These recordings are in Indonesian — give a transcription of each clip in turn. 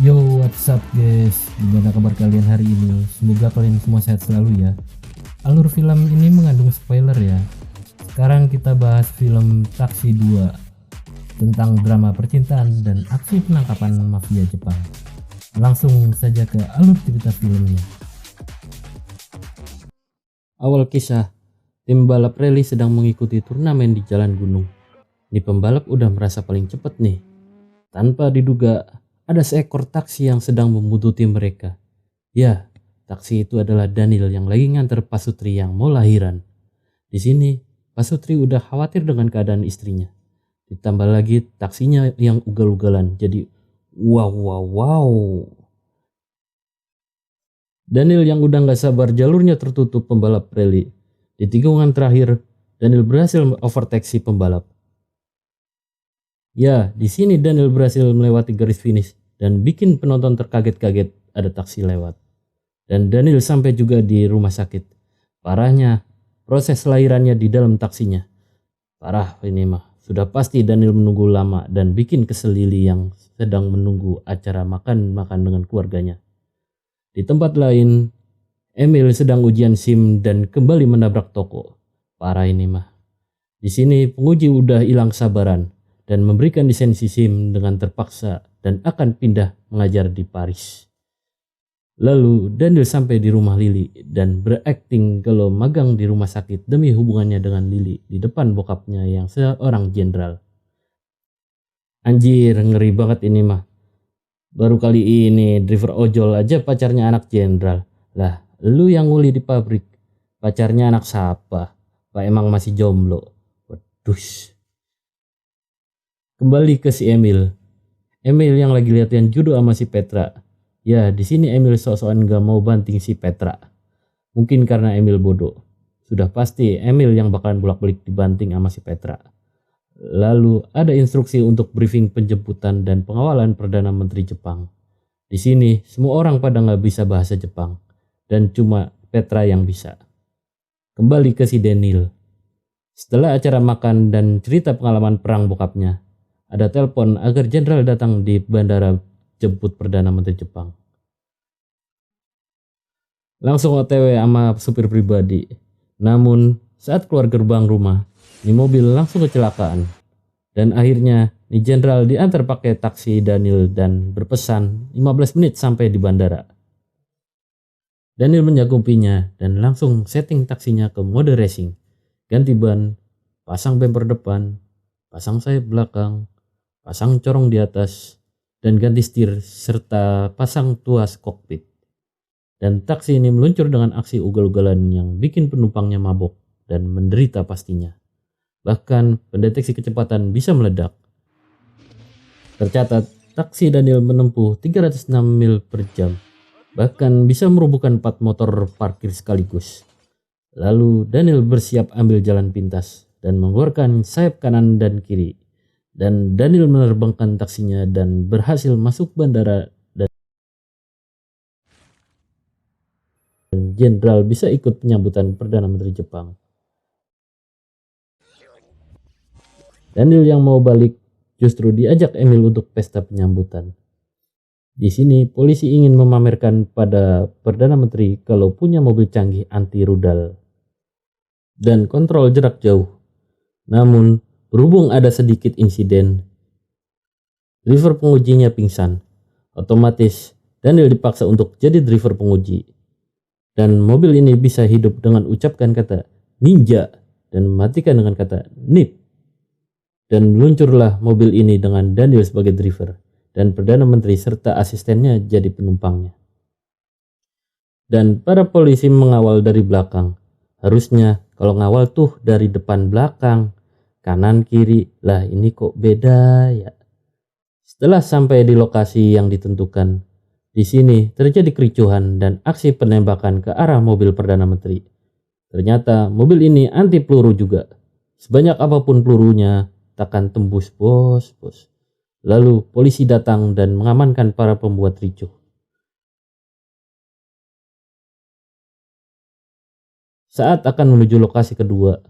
Yo, what's up guys? Gimana kabar kalian hari ini? Semoga kalian semua sehat selalu ya. Alur film ini mengandung spoiler ya. Sekarang kita bahas film Taksi 2 tentang drama percintaan dan aksi penangkapan mafia Jepang. Langsung saja ke alur cerita filmnya. Awal kisah, tim balap rally sedang mengikuti turnamen di jalan gunung. Ini pembalap udah merasa paling cepat nih. Tanpa diduga, ada seekor taksi yang sedang membuntuti mereka. Ya, taksi itu adalah Daniel yang lagi nganter Pasutri yang mau lahiran. Di sini, Pasutri udah khawatir dengan keadaan istrinya. Ditambah lagi taksinya yang ugal-ugalan. Jadi wow. Daniel yang udah gak sabar jalurnya tertutup pembalap rally. Di tikungan terakhir, Daniel berhasil overtake si pembalap. Ya, di sini Daniel berhasil melewati garis finish dan bikin penonton terkaget-kaget ada taksi lewat. Dan Daniel sampai juga di rumah sakit. Parahnya, proses lahirannya di dalam taksinya. Parah ini mah. Sudah pasti Daniel menunggu lama dan bikin kesel Lily yang sedang menunggu acara makan-makan dengan keluarganya. Di tempat lain, Emil sedang ujian SIM dan kembali menabrak toko. Parah ini mah. Di sini penguji udah hilang sabaran dan memberikan lisensi SIM dengan terpaksa dan akan pindah mengajar di Paris. Lalu Daniel sampai di rumah Lily dan berakting kalau magang di rumah sakit demi hubungannya dengan Lily di depan bokapnya yang seorang jenderal. Anjir, ngeri banget ini mah. Baru kali ini driver ojol aja pacarnya anak jenderal. Lah, lu yang nguli di pabrik, pacarnya anak siapa? Pak emang masih jomblo. Waduh. Kembali ke si Emil. Emil yang lagi latihan judo sama si Petra. Ya, di sini Emil sok-sokan gak mau banting si Petra. Mungkin karena Emil bodoh. Sudah pasti Emil yang bakalan bolak-balik dibanting sama si Petra. Lalu ada instruksi untuk briefing penjemputan dan pengawalan Perdana Menteri Jepang. Di sini semua orang pada gak bisa bahasa Jepang. Dan cuma Petra yang bisa. Kembali ke si Daniel. Setelah acara makan dan cerita pengalaman perang bokapnya, ada telepon agar jenderal datang di bandara jemput Perdana Menteri Jepang. Langsung OTW sama supir pribadi. Namun saat keluar gerbang rumah, ini mobil langsung kecelakaan. Dan akhirnya ini jenderal diantar pakai taksi Daniel dan berpesan 15 menit sampai di bandara. Daniel menyanggupinya dan langsung setting taksinya ke mode racing. Ganti ban, pasang bumper depan, pasang sayap belakang, pasang corong di atas, dan ganti setir serta pasang tuas kokpit. Dan taksi ini meluncur dengan aksi ugal-ugalan yang bikin penumpangnya mabok dan menderita pastinya. Bahkan pendeteksi kecepatan bisa meledak. Tercatat, taksi Daniel menempuh 306 mil per jam. Bahkan bisa merobohkan 4 motor parkir sekaligus. Lalu Daniel bersiap ambil jalan pintas dan mengeluarkan sayap kanan dan kiri. Dan Daniel menerbangkan taksinya dan berhasil masuk bandara dan jenderal bisa ikut penyambutan Perdana Menteri Jepang. Daniel yang mau balik justru diajak Emil untuk pesta penyambutan. Di sini polisi ingin memamerkan pada Perdana Menteri kalau punya mobil canggih anti rudal dan kontrol jarak jauh. Namun berhubung ada sedikit insiden, driver pengujinya pingsan. Otomatis Daniel dipaksa untuk jadi driver penguji. Dan mobil ini bisa hidup dengan ucapkan kata ninja dan matikan dengan kata nip. Dan meluncurlah mobil ini dengan Daniel sebagai driver dan Perdana Menteri serta asistennya jadi penumpangnya. Dan para polisi mengawal dari belakang. Harusnya kalau ngawal tuh dari depan belakang, kanan kiri. Lah ini kok beda ya. Setelah sampai di lokasi yang ditentukan, di sini terjadi kericuhan dan aksi penembakan ke arah mobil Perdana Menteri. Ternyata mobil ini anti peluru juga. Sebanyak apapun pelurunya, takkan tembus bos. Lalu polisi datang dan mengamankan para pembuat ricuh. Saat akan menuju lokasi kedua,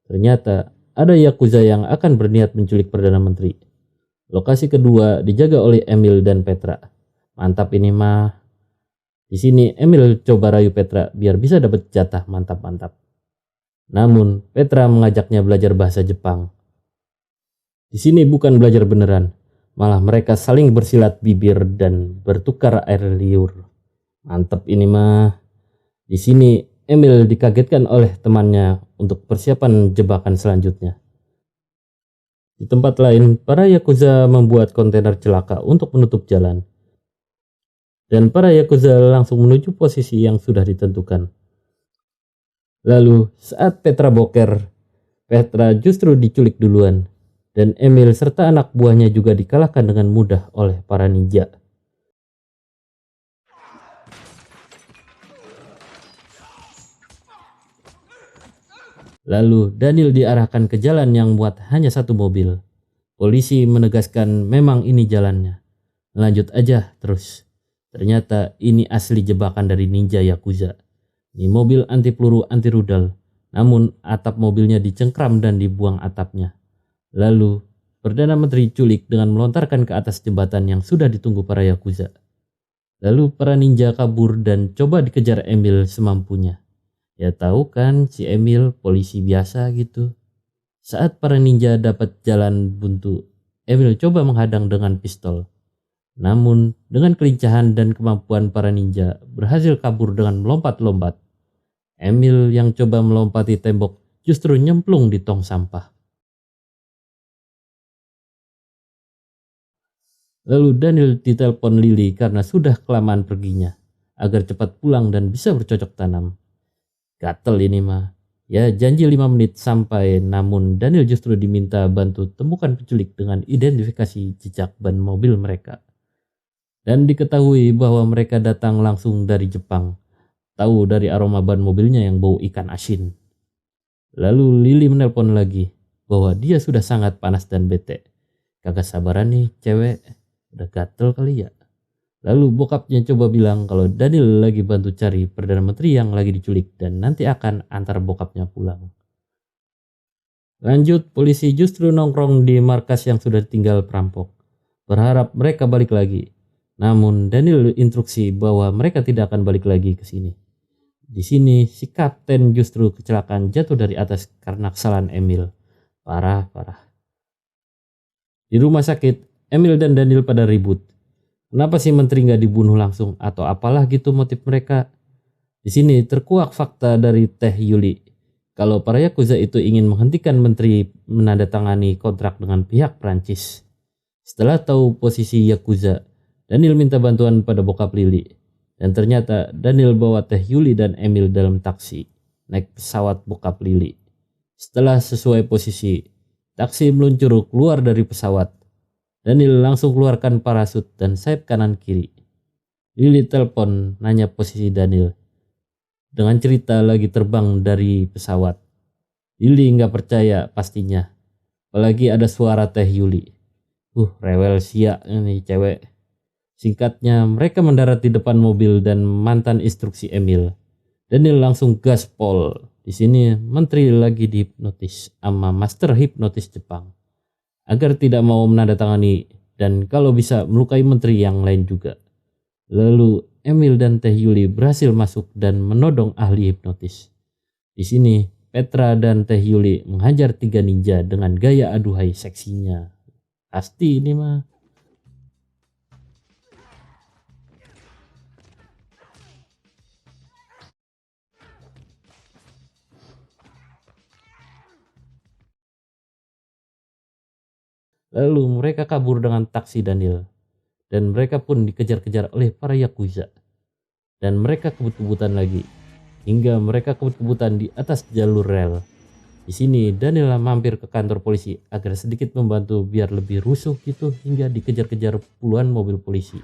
ternyata ada Yakuza yang akan berniat menculik Perdana Menteri. Lokasi kedua dijaga oleh Emil dan Petra. Mantap ini mah. Di sini Emil coba rayu Petra biar bisa dapat jatah mantap-mantap. Namun Petra mengajaknya belajar bahasa Jepang. Di sini bukan belajar beneran, malah mereka saling bersilat bibir dan bertukar air liur. Mantap ini mah. Di sini Emil dikagetkan oleh temannya untuk persiapan jebakan selanjutnya. Di tempat lain, para Yakuza membuat kontainer celaka untuk menutup jalan. Dan para Yakuza langsung menuju posisi yang sudah ditentukan. Lalu saat Petra boker, Petra justru diculik duluan. Dan Emil serta anak buahnya juga dikalahkan dengan mudah oleh para ninja. Lalu Daniel diarahkan ke jalan yang muat hanya satu mobil. Polisi menegaskan memang ini jalannya. Lanjut aja terus. Ternyata ini asli jebakan dari ninja Yakuza. Ini mobil anti peluru anti rudal. Namun atap mobilnya dicengkram dan dibuang atapnya. Lalu Perdana Menteri culik dengan melontarkan ke atas jembatan yang sudah ditunggu para Yakuza. Lalu para ninja kabur dan coba dikejar Emil semampunya. Ya tahu kan si Emil polisi biasa gitu. Saat para ninja dapat jalan buntu, Emil coba menghadang dengan pistol. Namun dengan kelincahan dan kemampuan para ninja berhasil kabur dengan melompat-lompat. Emil yang coba melompati tembok justru nyemplung di tong sampah. Lalu Daniel ditelepon Lily karena sudah kelamaan perginya agar cepat pulang dan bisa bercocok tanam. Gatel ini mah. Ya janji 5 menit sampai, namun Daniel justru diminta bantu temukan penculik dengan identifikasi jejak ban mobil mereka. Dan diketahui bahwa mereka datang langsung dari Jepang. Tahu dari aroma ban mobilnya yang bau ikan asin. Lalu Lily menelpon lagi bahwa dia sudah sangat panas dan bete. Kagak sabaran nih cewek, udah gatel kali ya. Lalu bokapnya coba bilang kalau Daniel lagi bantu cari Perdana Menteri yang lagi diculik dan nanti akan antar bokapnya pulang. Lanjut, polisi justru nongkrong di markas yang sudah tinggal perampok. Berharap mereka balik lagi. Namun Daniel instruksi bahwa mereka tidak akan balik lagi ke sini. Di sini si kapten justru kecelakaan jatuh dari atas karena kesalahan Emil. Parah. Di rumah sakit, Emil dan Daniel pada ribut. Kenapa si menteri nggak dibunuh langsung atau apalah gitu motif mereka? Di sini terkuak fakta dari Teh Yuli. Kalau para Yakuza itu ingin menghentikan menteri menandatangani kontrak dengan pihak Prancis. Setelah tahu posisi Yakuza, Daniel minta bantuan pada bokap Lily. Dan ternyata Daniel bawa Teh Yuli dan Emil dalam taksi, naik pesawat bokap Lily. Setelah sesuai posisi, taksi meluncur keluar dari pesawat. Daniel langsung keluarkan parasut dan sayap kanan kiri. Lily telepon nanya posisi Daniel. Dengan cerita lagi terbang dari pesawat. Lily nggak percaya pastinya. Apalagi ada suara Teh Yuli. Rewel siak ini cewek. Singkatnya, mereka mendarat di depan mobil dan mantan instruksi Emil. Daniel langsung gaspol. Di sini menteri lagi dihipnotis sama master hipnotis Jepang. Agar tidak mau menandatangani dan kalau bisa melukai menteri yang lain juga. Lalu Emil dan Teh Yuli berhasil masuk dan menodong ahli hipnotis. Di sini Petra dan Teh Yuli menghajar 3 ninja dengan gaya aduhai seksinya. Pasti ini mah. Lalu mereka kabur dengan taksi Daniel. Dan mereka pun dikejar-kejar oleh para Yakuza. Dan mereka kebut-kebutan lagi. Hingga mereka kebut-kebutan di atas jalur rel. Di sini Daniel mampir ke kantor polisi agar sedikit membantu biar lebih rusuh gitu hingga dikejar-kejar puluhan mobil polisi.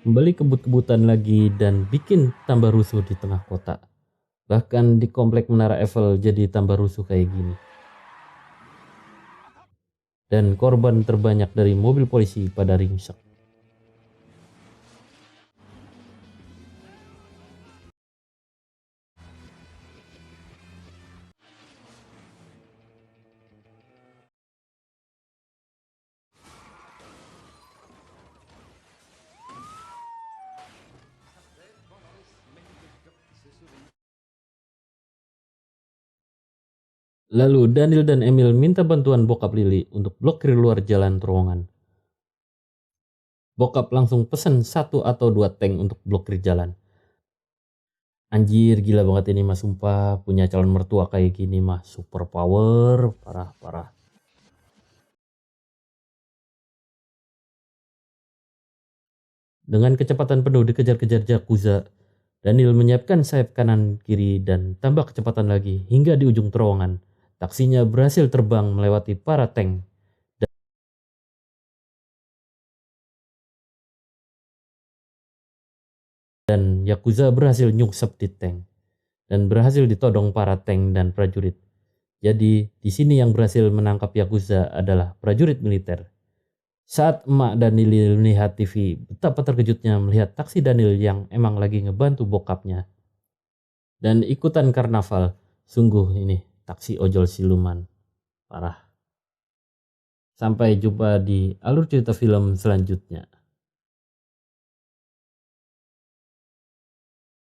Kembali kebut-kebutan lagi dan bikin tambah rusuh di tengah kota. Bahkan di komplek Menara Eiffel jadi tambah rusuh kayak gini. Dan korban terbanyak dari mobil polisi pada ringsek. Lalu Daniel dan Emil minta bantuan bokap Lily untuk blokir luar jalan terowongan. Bokap langsung pesen 1 atau 2 tank untuk blokir jalan. Anjir, gila banget ini mah sumpah, punya calon mertua kayak gini mah super power, parah. Dengan kecepatan penuh dikejar-kejar Yakuza, Daniel menyiapkan sayap kanan kiri dan tambah kecepatan lagi hingga di ujung terowongan. Taksinya berhasil terbang melewati para tank. Dan Yakuza berhasil nyungsep di tank dan berhasil ditodong para tank dan prajurit. Jadi di sini yang berhasil menangkap Yakuza adalah prajurit militer. Saat emak dan Lily melihat TV, betapa terkejutnya melihat taksi Daniel yang emang lagi ngebantu bokapnya. Dan ikutan karnaval, sungguh ini taksi ojol siluman, parah. Sampai jumpa di alur cerita film selanjutnya.